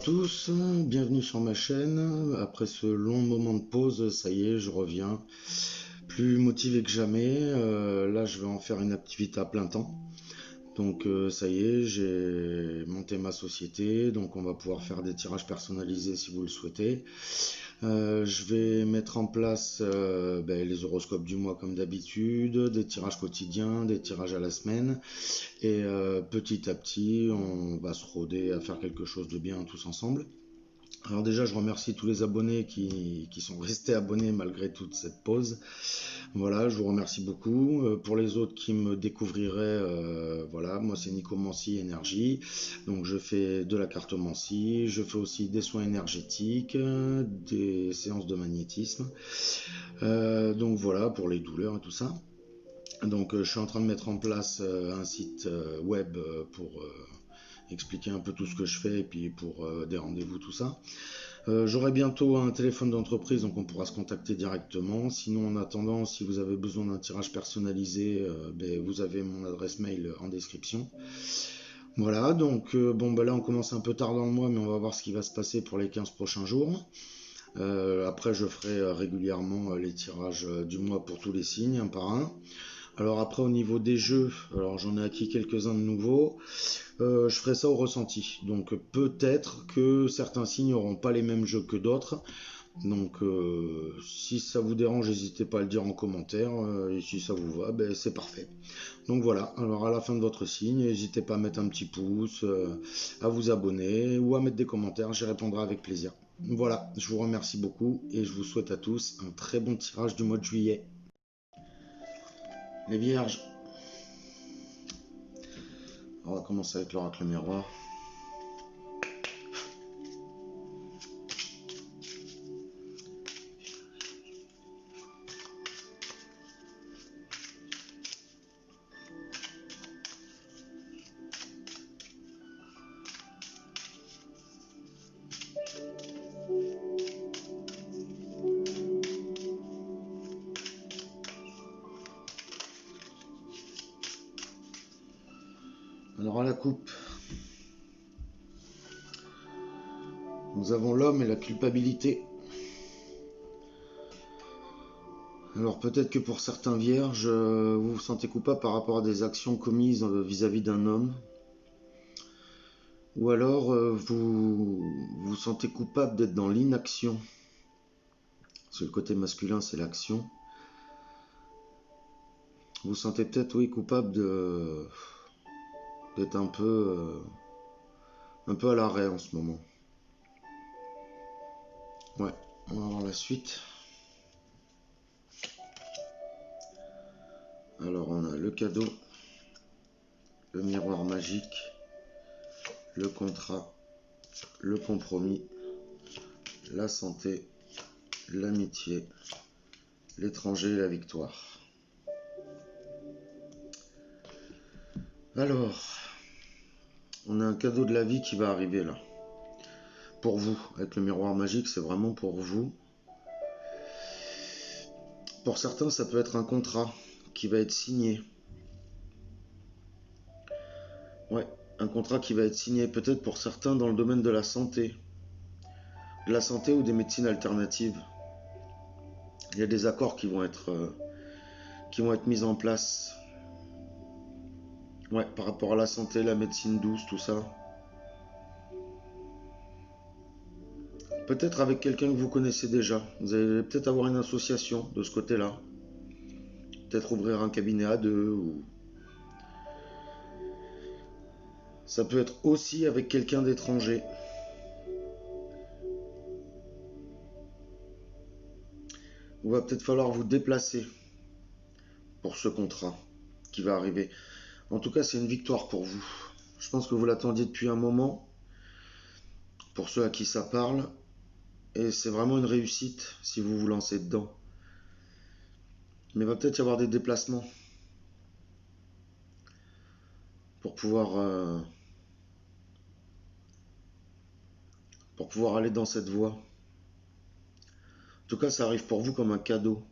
tous, bienvenue sur ma chaîne. Après ce long moment de pause, ça y est, je reviens. Plus motivé que jamais. Là, je vais en faire une activité à plein temps. Donc ça y est, j'ai monté ma société. Donc on va pouvoir faire des tirages personnalisés si vous le souhaitez. Je vais mettre en place les horoscopes du mois comme d'habitude, des tirages quotidiens, des tirages à la semaine. Et petit à petit, on va se rôder à faire quelque chose de bien tous ensemble. Alors déjà, je remercie tous les abonnés qui sont restés abonnés malgré toute cette pause. Voilà, je vous remercie beaucoup. Pour les autres qui me découvriraient, voilà, moi c'est Nico Mancy Énergie. Donc je fais de la cartomancie, je fais aussi des soins énergétiques, des séances de magnétisme. Donc voilà, pour les douleurs et tout ça. Donc je suis en train de mettre en place un site web pour expliquer un peu tout ce que je fais et puis pour des rendez-vous, tout ça. J'aurai bientôt un téléphone d'entreprise, donc on pourra se contacter directement. Sinon, en attendant, si vous avez besoin d'un tirage personnalisé, vous avez mon adresse mail en description. Voilà, donc là on commence un peu tard dans le mois, mais on va voir ce qui va se passer pour les 15 prochains jours. Après, je ferai régulièrement les tirages du mois pour tous les signes, un par un. Alors après, au niveau des jeux, alors j'en ai acquis quelques-uns de nouveaux. Je ferai ça au ressenti. Donc peut-être que certains signes n'auront pas les mêmes jeux que d'autres. Donc si ça vous dérange, n'hésitez pas à le dire en commentaire. Et si ça vous va, c'est parfait. Donc voilà, alors à la fin de votre signe, n'hésitez pas à mettre un petit pouce, à vous abonner ou à mettre des commentaires, j'y répondrai avec plaisir. Voilà, je vous remercie beaucoup et je vous souhaite à tous un très bon tirage du mois de juillet. Les vierges. On va commencer avec l'oracle miroir. Alors à la coupe, nous avons l'homme et la culpabilité. Alors peut-être que pour certains vierges, vous vous sentez coupable par rapport à des actions commises vis-à-vis d'un homme. Ou alors vous vous sentez coupable d'être dans l'inaction. Parce que le côté masculin, c'est l'action. Vous vous sentez peut-être, oui, coupable d'être un peu à l'arrêt en ce moment. Ouais, on va voir la suite. Alors on a le cadeau, le miroir magique, le contrat, le compromis, la santé, l'amitié, l'étranger et la victoire. Alors, on a un cadeau de la vie qui va arriver là. Pour vous, avec le miroir magique, c'est vraiment pour vous. Pour certains, ça peut être un contrat qui va être signé. Ouais, un contrat qui va être signé peut-être pour certains dans le domaine de la santé. De la santé ou des médecines alternatives. Il y a des accords qui vont être mis en place. Ouais, par rapport à la santé, la médecine douce, tout ça. Peut-être avec quelqu'un que vous connaissez déjà. Vous allez peut-être avoir une association de ce côté-là. Peut-être ouvrir un cabinet à deux. Ou... Ça peut être aussi avec quelqu'un d'étranger. Il va peut-être falloir vous déplacer pour ce contrat qui va arriver. En tout cas, c'est une victoire pour vous. Je pense que vous l'attendiez depuis un moment. Pour ceux à qui ça parle. Et c'est vraiment une réussite si vous vous lancez dedans. Mais il va peut-être y avoir des déplacements pour pouvoir aller dans cette voie. En tout cas, ça arrive pour vous comme un cadeau.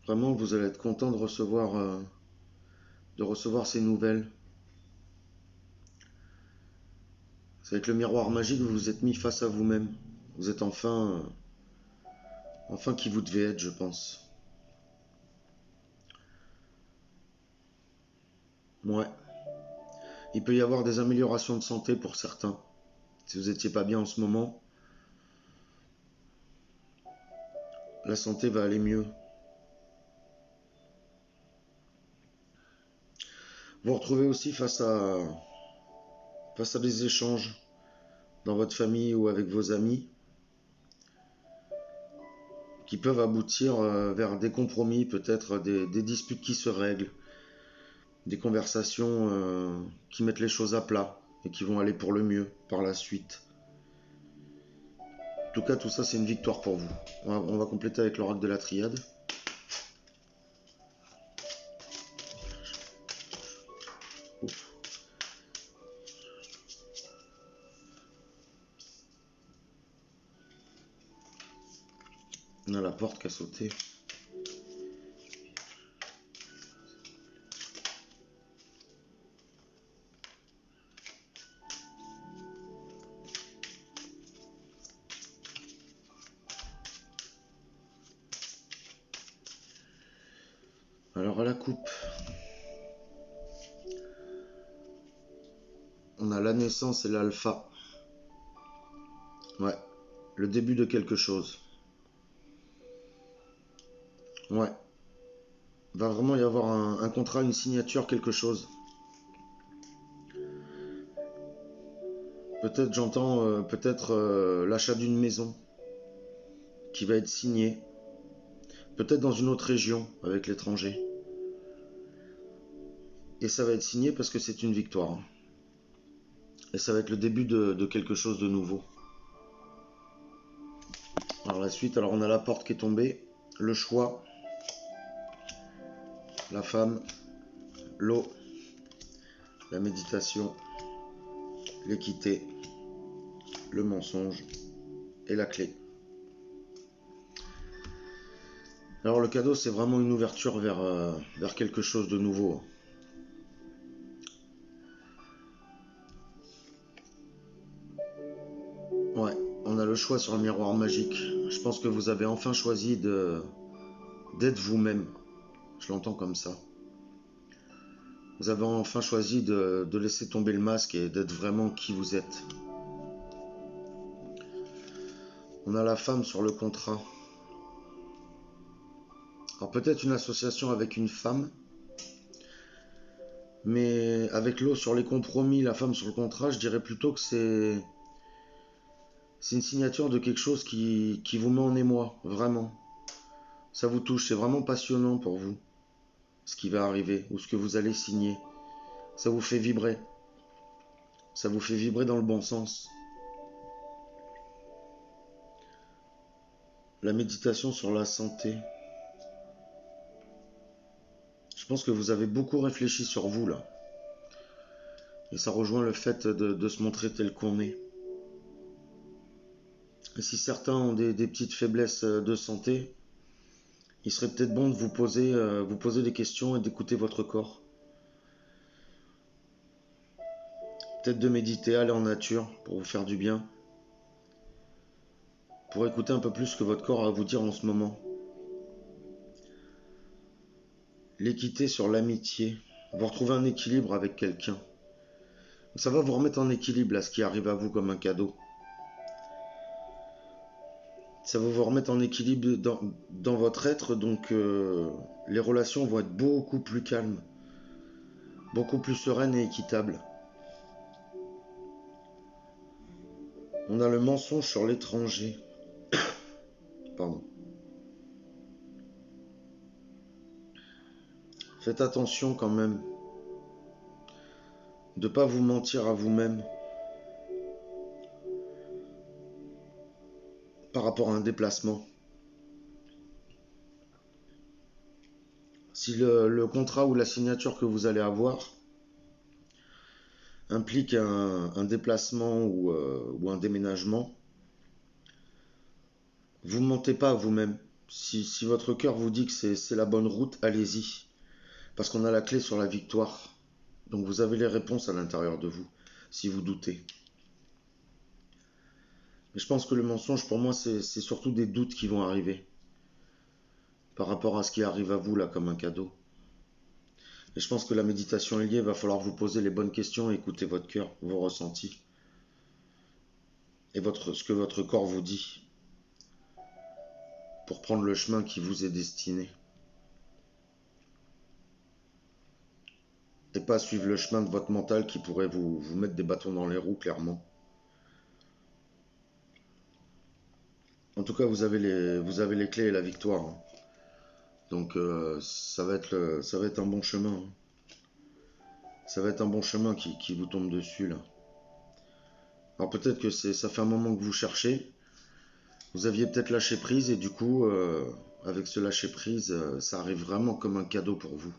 Vraiment, vous allez être content de recevoir ces nouvelles. C'est avec le miroir magique, vous vous êtes mis face à vous-même. Vous êtes enfin qui vous devez être, je pense. Ouais. Il peut y avoir des améliorations de santé pour certains. Si vous n'étiez pas bien en ce moment, la santé va aller mieux. Vous vous retrouvez aussi face à des échanges dans votre famille ou avec vos amis qui peuvent aboutir vers des compromis, peut-être des disputes qui se règlent, des conversations qui mettent les choses à plat et qui vont aller pour le mieux par la suite. En tout cas, tout ça, c'est une victoire pour vous. On va compléter avec l'oracle de la triade. On a la porte qui a sauté. Alors à la coupe, on a la naissance et l'alpha. Ouais, le début de quelque chose. Ouais, va vraiment y avoir un contrat, une signature, quelque chose. Peut-être j'entends l'achat d'une maison qui va être signée. Peut-être dans une autre région avec l'étranger. Et ça va être signé parce que c'est une victoire. Et ça va être le début de quelque chose de nouveau. Alors la suite, alors on a la porte qui est tombée, le choix, la femme, l'eau, la méditation, l'équité, le mensonge et la clé. Alors le cadeau, c'est vraiment une ouverture vers quelque chose de nouveau. Ouais, on a le choix sur le miroir magique. Je pense que vous avez enfin choisi d'être vous-même. Je l'entends comme ça. Vous avez enfin choisi de laisser tomber le masque et d'être vraiment qui vous êtes. On a la femme sur le contrat. Alors peut-être une association avec une femme, mais avec l'eau sur les compromis, la femme sur le contrat, je dirais plutôt que c'est une signature de quelque chose qui vous met en émoi, vraiment. Ça vous touche, c'est vraiment passionnant pour vous, ce qui va arriver, ou ce que vous allez signer. Ça vous fait vibrer. Ça vous fait vibrer dans le bon sens. La méditation sur la santé. Je pense que vous avez beaucoup réfléchi sur vous là. Et ça rejoint le fait de se montrer tel qu'on est. Et si certains ont des petites faiblesses de santé, il serait peut-être bon de vous poser des questions et d'écouter votre corps. Peut-être de méditer, aller en nature pour vous faire du bien. Pour écouter un peu plus ce que votre corps a à vous dire en ce moment. L'équité sur l'amitié. Vous retrouvez un équilibre avec quelqu'un. Ça va vous remettre en équilibre là, ce qui arrive à vous comme un cadeau. Ça va vous remettre en équilibre dans votre être, donc les relations vont être beaucoup plus calmes, beaucoup plus sereines et équitables. On a le mensonge sur l'étranger. Pardon. Faites attention quand même de ne pas vous mentir à vous-même par rapport à un déplacement. Si le contrat ou la signature que vous allez avoir implique un déplacement ou un déménagement, vous ne mentez pas à vous-même. Si votre cœur vous dit que c'est la bonne route, allez-y. Parce qu'on a la clé sur la victoire. Donc vous avez les réponses à l'intérieur de vous, si vous doutez. Mais je pense que le mensonge, pour moi, c'est surtout des doutes qui vont arriver par rapport à ce qui arrive à vous, là, comme un cadeau. Et je pense que la méditation est liée, il va falloir vous poser les bonnes questions, écouter votre cœur, vos ressentis, et ce que votre corps vous dit, pour prendre le chemin qui vous est destiné. Et pas suivre le chemin de votre mental qui pourrait vous mettre des bâtons dans les roues, clairement. En tout cas, vous avez les clés et la victoire, hein. Donc ça va être un bon chemin, hein. Ça va être un bon chemin qui vous tombe dessus là. Alors peut-être que ça fait un moment que vous cherchez, vous aviez peut-être lâché prise et du coup, avec ce lâcher prise, ça arrive vraiment comme un cadeau pour vous.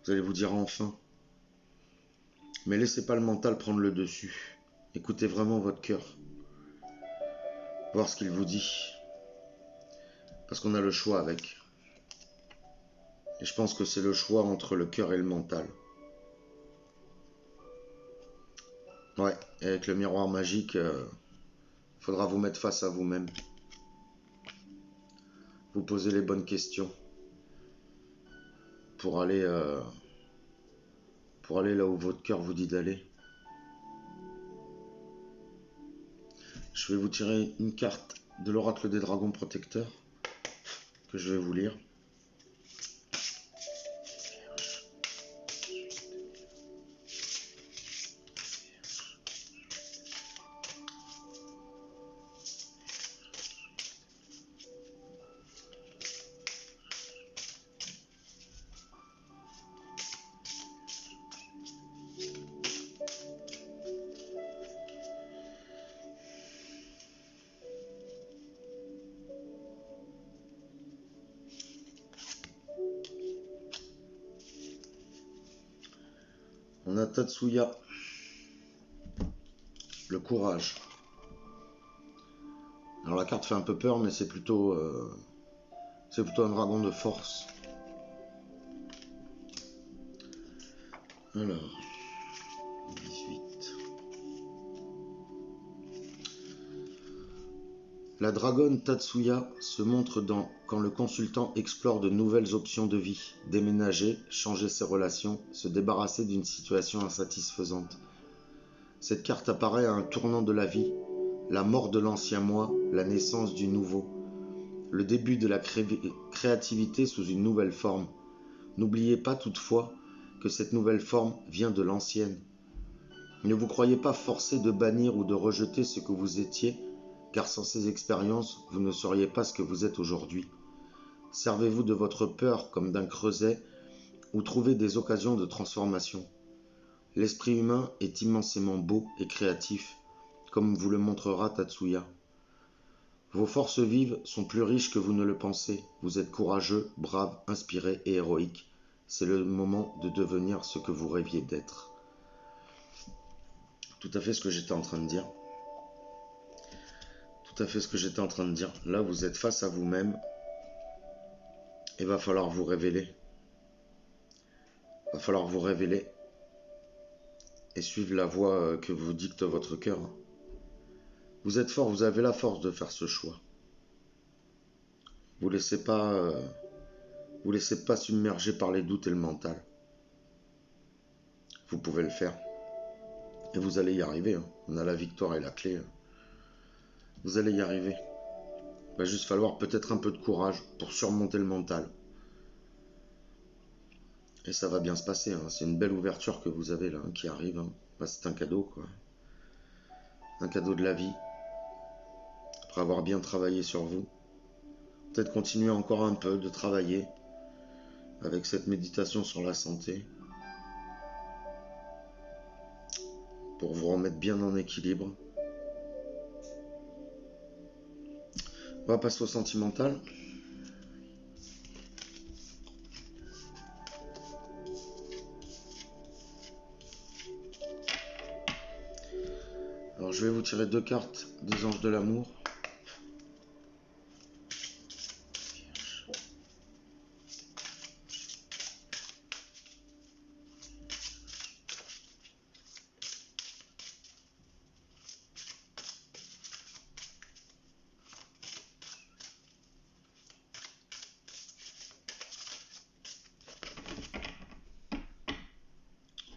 Vous allez vous dire enfin. Mais laissez pas le mental prendre le dessus. Écoutez vraiment votre cœur, voir ce qu'il vous dit, parce qu'on a le choix avec. Et je pense que c'est le choix entre le cœur et le mental. Ouais, et avec le miroir magique, faudra vous mettre face à vous-même. Vous poser les bonnes questions pour aller, euh, pour aller là où votre cœur vous dit d'aller. Je vais vous tirer une carte de l'oracle des dragons protecteurs que je vais vous lire. On a Tatsuya, le courage. Alors la carte fait un peu peur, mais c'est plutôt un dragon de force. Alors, 18. La dragonne Tatsuya se montre quand le consultant explore de nouvelles options de vie, déménager, changer ses relations, se débarrasser d'une situation insatisfaisante. Cette carte apparaît à un tournant de la vie, la mort de l'ancien moi, la naissance du nouveau, le début de la créativité sous une nouvelle forme. N'oubliez pas toutefois que cette nouvelle forme vient de l'ancienne. Ne vous croyez pas forcé de bannir ou de rejeter ce que vous étiez, car sans ces expériences, vous ne seriez pas ce que vous êtes aujourd'hui. Servez-vous de votre peur comme d'un creuset ou trouvez des occasions de transformation. L'esprit humain est immensément beau et créatif, comme vous le montrera Tatsuya. Vos forces vives sont plus riches que vous ne le pensez. Vous êtes courageux, brave, inspiré et héroïque. C'est le moment de devenir ce que vous rêviez d'être. Tout à fait ce que j'étais en train de dire. Tout à fait ce que j'étais en train de dire. Là, vous êtes face à vous-même. Il va falloir vous révéler. Il va falloir vous révéler et suivre la voie que vous dicte votre cœur. Vous êtes fort, vous avez la force de faire ce choix. Vous laissez pas, vous laissez pas submerger par les doutes et le mental. Vous pouvez le faire. Et vous allez y arriver. On a la victoire et la clé. Vous allez y arriver. Il va juste falloir peut-être un peu de courage pour surmonter le mental. Et ça va bien se passer. C'est une belle ouverture que vous avez là qui arrive. C'est un cadeau, quoi. Un cadeau de la vie. Après avoir bien travaillé sur vous. Peut-être continuer encore un peu de travailler avec cette méditation sur la santé pour vous remettre bien en équilibre. On va passer au sentimental. Alors je vais vous tirer 2 cartes des anges de l'amour.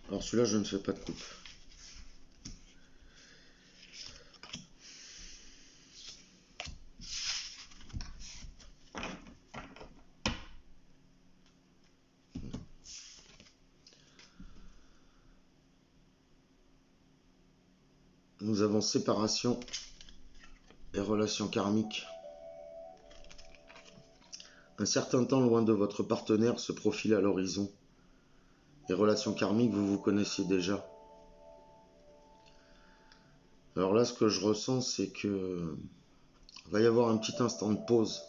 Alors celui-là, je ne fais pas de coupe. Nous avons séparation et relations karmiques. Un certain temps loin de votre partenaire se profile à l'horizon. Les relations karmiques, vous vous connaissiez déjà. Alors là, ce que je ressens, c'est que va y avoir un petit instant de pause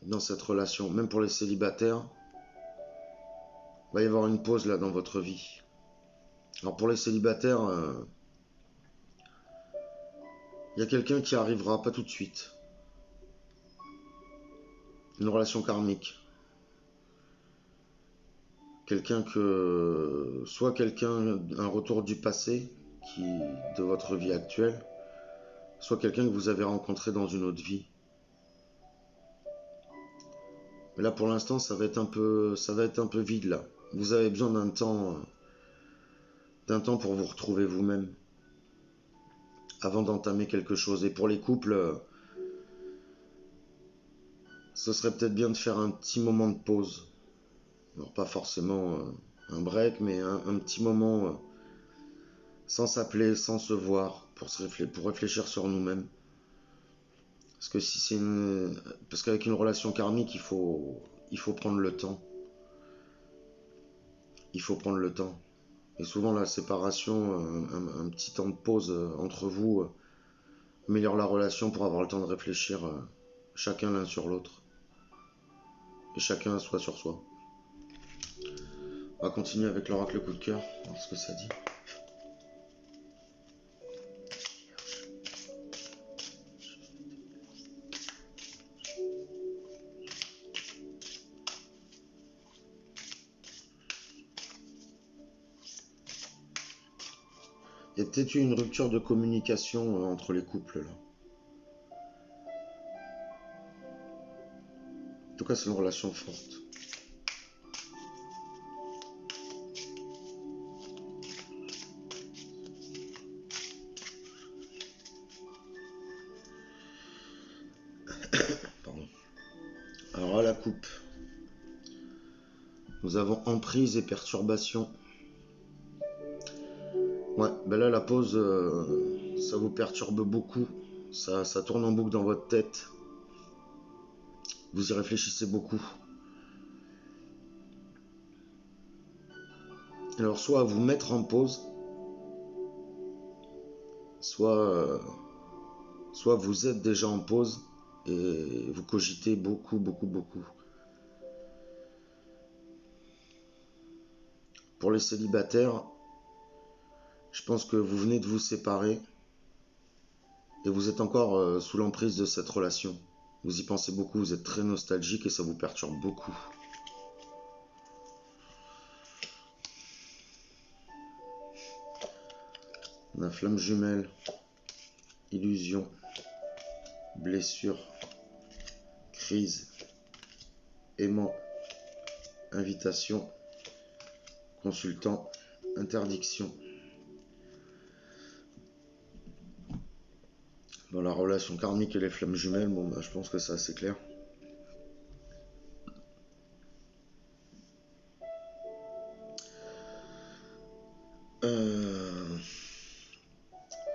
dans cette relation. Même pour les célibataires, va y avoir une pause là dans votre vie. Alors pour les célibataires, il y a quelqu'un qui arrivera, pas tout de suite. Une relation karmique. Soit un retour du passé, de votre vie actuelle, soit quelqu'un que vous avez rencontré dans une autre vie. Mais là pour l'instant ça va être un peu vide là. Vous avez besoin d'un temps pour vous retrouver vous-même avant d'entamer quelque chose. Et pour les couples, ce serait peut-être bien de faire un petit moment de pause. Alors pas forcément un break, mais un petit moment sans s'appeler, sans se voir, pour réfléchir sur nous-mêmes. Parce que parce qu'avec une relation karmique, il faut prendre le temps. Il faut prendre le temps. Et souvent la séparation, un petit temps de pause entre vous améliore la relation pour avoir le temps de réfléchir chacun l'un sur l'autre. Et chacun soit sur soi. On va continuer avec l'oracle coup de cœur, voir ce que ça dit. Il y a peut-être eu une rupture de communication entre les couples là. En tout cas, c'est une relation forte. Pardon. Alors à la coupe, nous avons emprise et perturbation. Ouais, ben là la pause, ça vous perturbe beaucoup. Ça tourne en boucle dans votre tête. Vous y réfléchissez beaucoup. Alors soit à vous mettre en pause, soit vous êtes déjà en pause et vous cogitez beaucoup. Pour les célibataires, je pense que vous venez de vous séparer et vous êtes encore sous l'emprise de cette relation. Vous y pensez beaucoup, vous êtes très nostalgique et ça vous perturbe beaucoup. On a flamme jumelle, illusion, blessure, crise, aimant, invitation, consultant, interdiction. Dans la relation karmique et les flammes jumelles, bon bah je pense que c'est assez clair.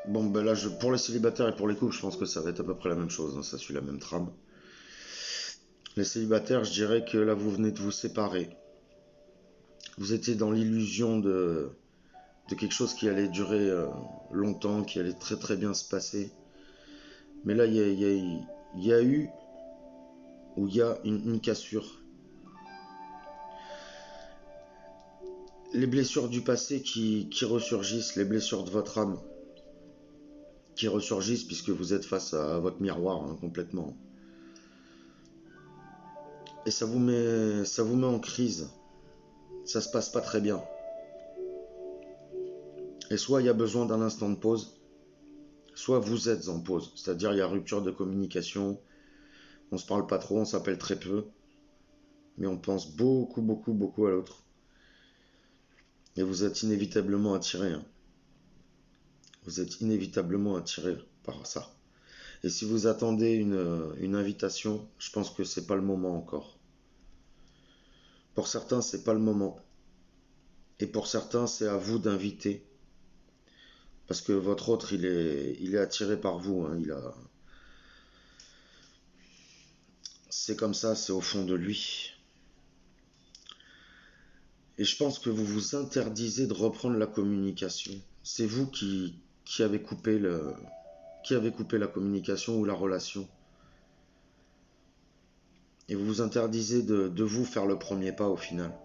Bon ben là pour les célibataires et pour les couples, je pense que ça va être à peu près la même chose, hein, ça suit la même trame. Les célibataires, je dirais que là vous venez de vous séparer. Vous étiez dans l'illusion de quelque chose qui allait durer longtemps, qui allait très bien se passer. Mais là, il y a eu une cassure. Les blessures du passé qui ressurgissent, les blessures de votre âme qui ressurgissent puisque vous êtes face à votre miroir hein, complètement. Et ça vous met en crise. Ça se passe pas très bien. Et soit il y a besoin d'un instant de pause, soit vous êtes en pause. C'est-à-dire il y a rupture de communication, on se parle pas trop, on s'appelle très peu. mais on pense beaucoup, beaucoup, beaucoup à l'autre. Et vous êtes inévitablement attiré, hein. Vous êtes inévitablement attiré par ça. Et si vous attendez une invitation, je pense que c'est pas le moment encore. Pour certains, c'est pas le moment. Et pour certains, c'est à vous d'inviter. Parce que votre autre, il est attiré par vous, hein. C'est comme ça, c'est au fond de lui. Et je pense que vous vous interdisez de reprendre la communication. C'est vous qui avez coupé la communication ou la relation. Et vous vous interdisez de vous faire le premier pas au final.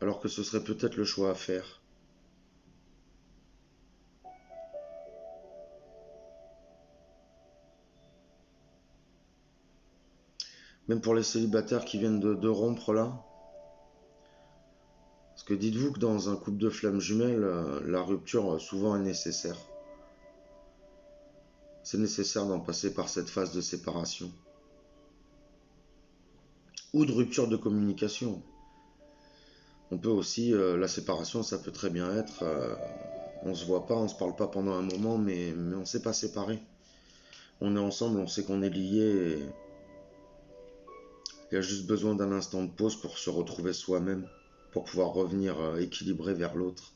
Alors que ce serait peut-être le choix à faire. Même pour les célibataires qui viennent de rompre là. Parce que dites-vous que dans un couple de flammes jumelles, la rupture souvent est nécessaire. C'est nécessaire d'en passer par cette phase de séparation. Ou de rupture de communication. On peut aussi, la séparation, ça peut très bien être, on se voit pas, on se parle pas pendant un moment, mais on s'est pas séparés. On est ensemble, on sait qu'on est liés, et il y a juste besoin d'un instant de pause pour se retrouver soi-même, pour pouvoir revenir équilibré vers l'autre.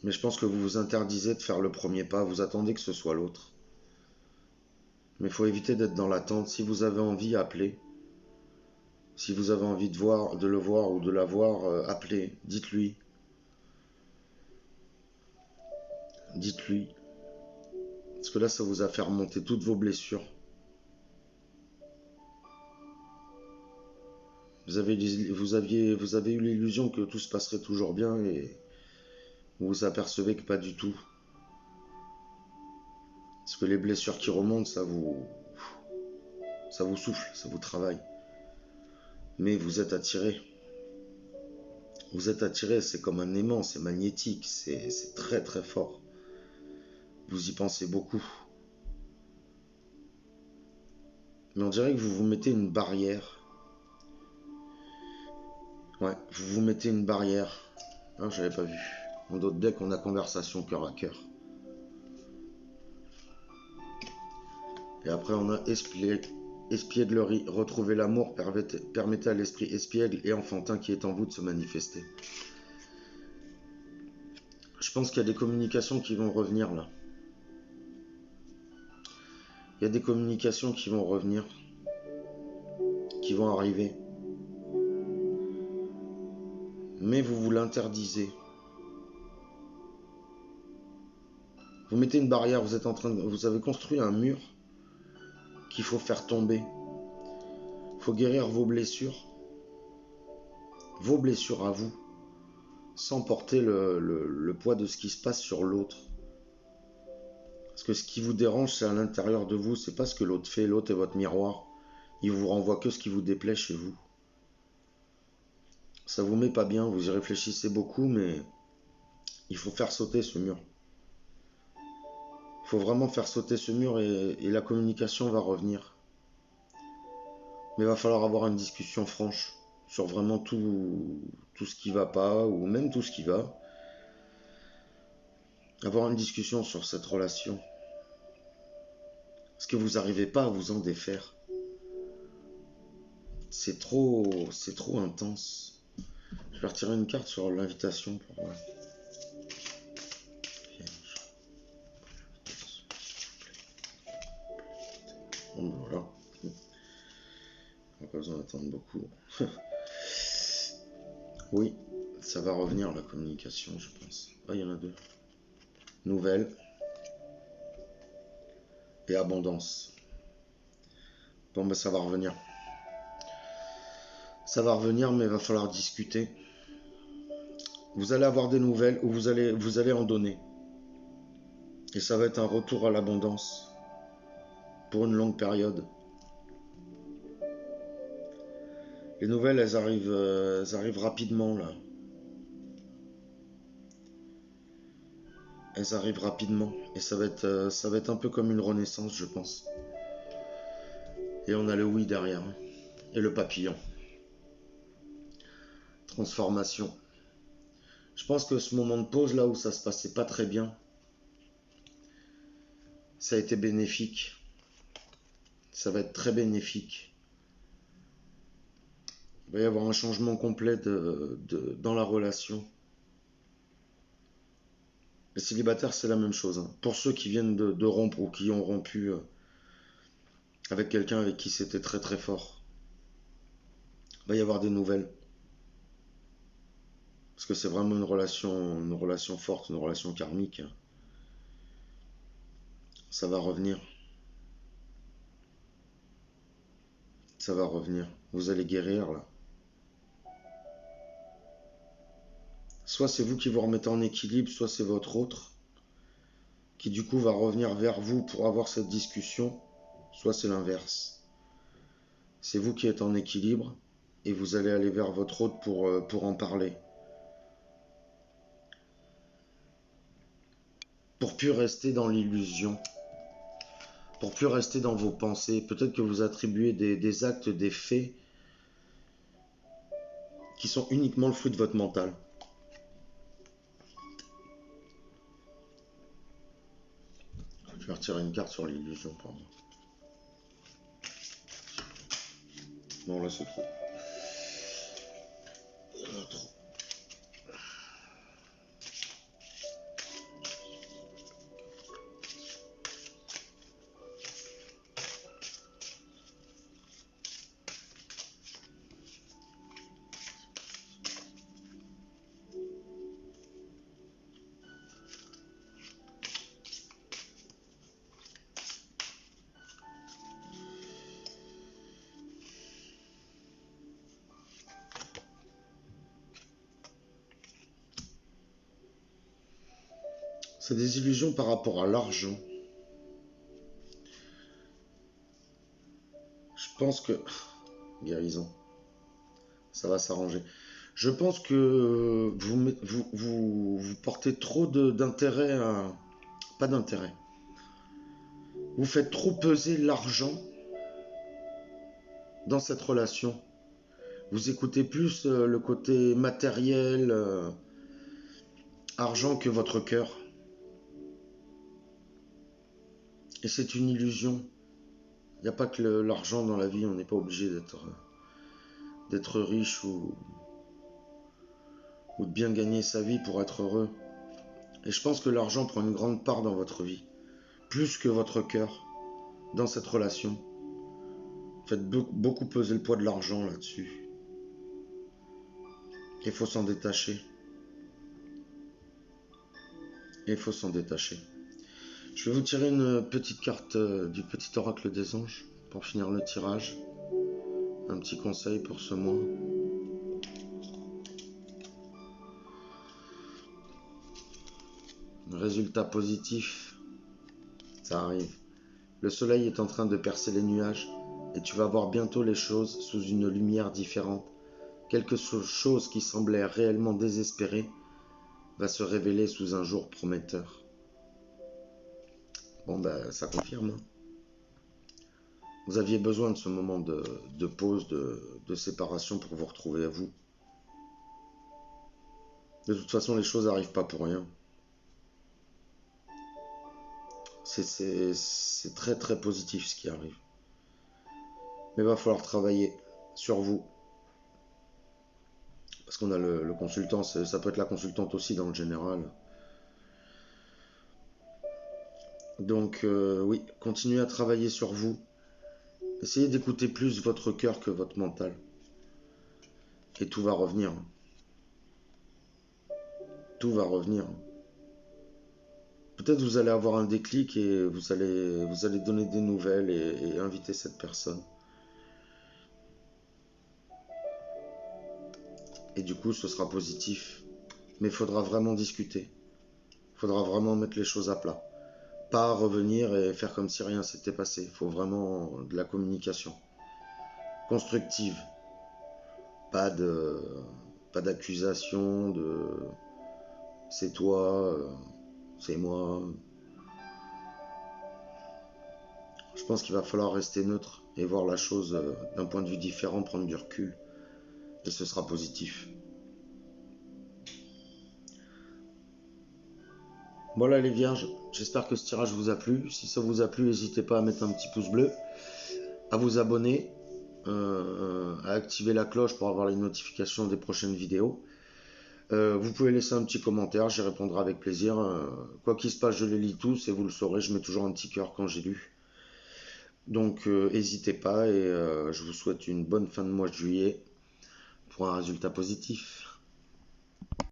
Mais je pense que vous vous interdisez de faire le premier pas, vous attendez que ce soit l'autre. Mais il faut éviter d'être dans l'attente. Si vous avez envie, appelez. Si vous avez envie de le voir ou de la voir, appelez, dites-lui. Dites-lui. Parce que là, ça vous a fait remonter toutes vos blessures. Vous avez eu l'illusion que tout se passerait toujours bien et vous vous apercevez que pas du tout. Parce que les blessures qui remontent, ça vous souffle, ça vous travaille. Mais vous êtes attiré. Vous êtes attiré, c'est comme un aimant, c'est magnétique, c'est très très fort. Vous y pensez beaucoup. Mais on dirait que vous vous mettez une barrière. Ouais, vous vous mettez une barrière. Ah, j'avais pas vu. En d'autres decks, on a conversation cœur à cœur. Et après, on a espièglerie. Retrouver l'amour permettez à l'esprit espiègle et enfantin qui est en vous de se manifester. Je pense qu'il y a des communications qui vont revenir là. Il y a des communications qui vont revenir, qui vont arriver. Mais vous vous l'interdisez. Vous mettez une barrière, vous avez construit un mur qu'il faut faire tomber. Il faut guérir vos blessures à vous, sans porter le poids de ce qui se passe sur l'autre. Parce que ce qui vous dérange, c'est à l'intérieur de vous, c'est pas ce que l'autre fait. L'autre est votre miroir. Il vous renvoie que ce qui vous déplaît chez vous. Ça vous met pas bien, vous y réfléchissez beaucoup, mais il faut faire sauter ce mur. Il faut vraiment faire sauter ce mur et la communication va revenir. Mais il va falloir avoir une discussion franche sur vraiment tout ce qui va pas, ou même tout ce qui va. Avoir une discussion sur cette relation. Parce que vous n'arrivez pas à vous en défaire. C'est trop intense. Je vais retirer une carte sur l'invitation pour... Bon, ben voilà. On n'a pas besoin d'attendre beaucoup. Oui, ça va revenir la communication, je pense. Ah, il y en a deux. Nouvelle et abondance. Bon, ben ça va revenir. Ça va revenir, mais il va falloir discuter. Vous allez avoir des nouvelles ou vous allez en donner. Et ça va être un retour à l'abondance pour une longue période. Les nouvelles, elles arrivent rapidement là. elles arrivent rapidement. Et ça va être un peu comme une renaissance, je pense. Et on a le oui derrière. Et le papillon. Transformation. Je pense que ce moment de pause, là où ça se passait pas très bien, ça a été bénéfique. Ça va être très bénéfique. Il va y avoir un changement complet dans la relation. Les célibataires, c'est la même chose, hein. Pour ceux qui viennent de rompre ou qui ont rompu avec quelqu'un avec qui c'était très très fort, il va y avoir des nouvelles. Parce que c'est vraiment une relation forte, une relation karmique. Ça va revenir. Ça va revenir. Vous allez guérir là. Soit c'est vous qui vous remettez en équilibre, soit c'est votre autre qui du coup va revenir vers vous pour avoir cette discussion, soit c'est l'inverse. C'est vous qui êtes en équilibre et vous allez aller vers votre autre pour en parler. Pour plus rester dans l'illusion, pour plus rester dans vos pensées. Peut-être que vous attribuez des actes, des faits qui sont uniquement le fruit de votre mental. Je vais retirer une carte sur l'illusion, pardon. Non, là c'est trop. Trop. C'est des illusions par rapport à l'argent. Je pense que... Guérison. Ça va s'arranger. Je pense que vous portez trop d'intérêt à... Pas d'intérêt. Vous faites trop peser l'argent dans cette relation. Vous écoutez plus le côté matériel, argent que votre cœur. Et c'est une illusion. Il n'y a pas que l'argent dans la vie, on n'est pas obligé d'être riche ou de bien gagner sa vie pour être heureux. Et je pense que l'argent prend une grande part dans votre vie, plus que votre cœur, dans cette relation. Faites beaucoup peser le poids de l'argent là-dessus. Il faut s'en détacher. Il faut s'en détacher. Je vais vous tirer une petite carte du petit oracle des anges pour finir le tirage. Un petit conseil pour ce mois. Résultat positif, ça arrive. Le soleil est en train de percer les nuages et tu vas voir bientôt les choses sous une lumière différente. Quelque chose qui semblait réellement désespéré va se révéler sous un jour prometteur. Bon ben ça confirme. Vous aviez besoin de ce moment de pause, de séparation pour vous retrouver à vous. De toute façon les choses n'arrivent pas pour rien. C'est très très positif ce qui arrive. Mais il va falloir travailler sur vous. Parce qu'on a le consultant, ça peut être la consultante aussi dans le général. Donc oui, continuez à travailler sur vous. Essayez d'écouter plus votre cœur que votre mental. Et tout va revenir. Tout va revenir. Peut-être vous allez avoir un déclic et vous allez donner des nouvelles et inviter cette personne. Et du coup, ce sera positif. Mais il faudra vraiment discuter. Il faudra vraiment mettre les choses à plat. Pas revenir et faire comme si rien s'était passé. Il faut vraiment de la communication constructive. Pas d'accusation, c'est toi. c'est moi. Je pense qu'il va falloir rester neutre et voir la chose d'un point de vue différent, prendre du recul, et ce sera positif. Voilà les vierges, j'espère que ce tirage vous a plu. Si ça vous a plu, n'hésitez pas à mettre un petit pouce bleu, à vous abonner, à activer la cloche pour avoir les notifications des prochaines vidéos. Vous pouvez laisser un petit commentaire, j'y répondrai avec plaisir. Quoi qu'il se passe, je les lis tous et vous le saurez, je mets toujours un petit cœur quand j'ai lu. Donc n'hésitez pas et je vous souhaite une bonne fin de mois de juillet pour un résultat positif.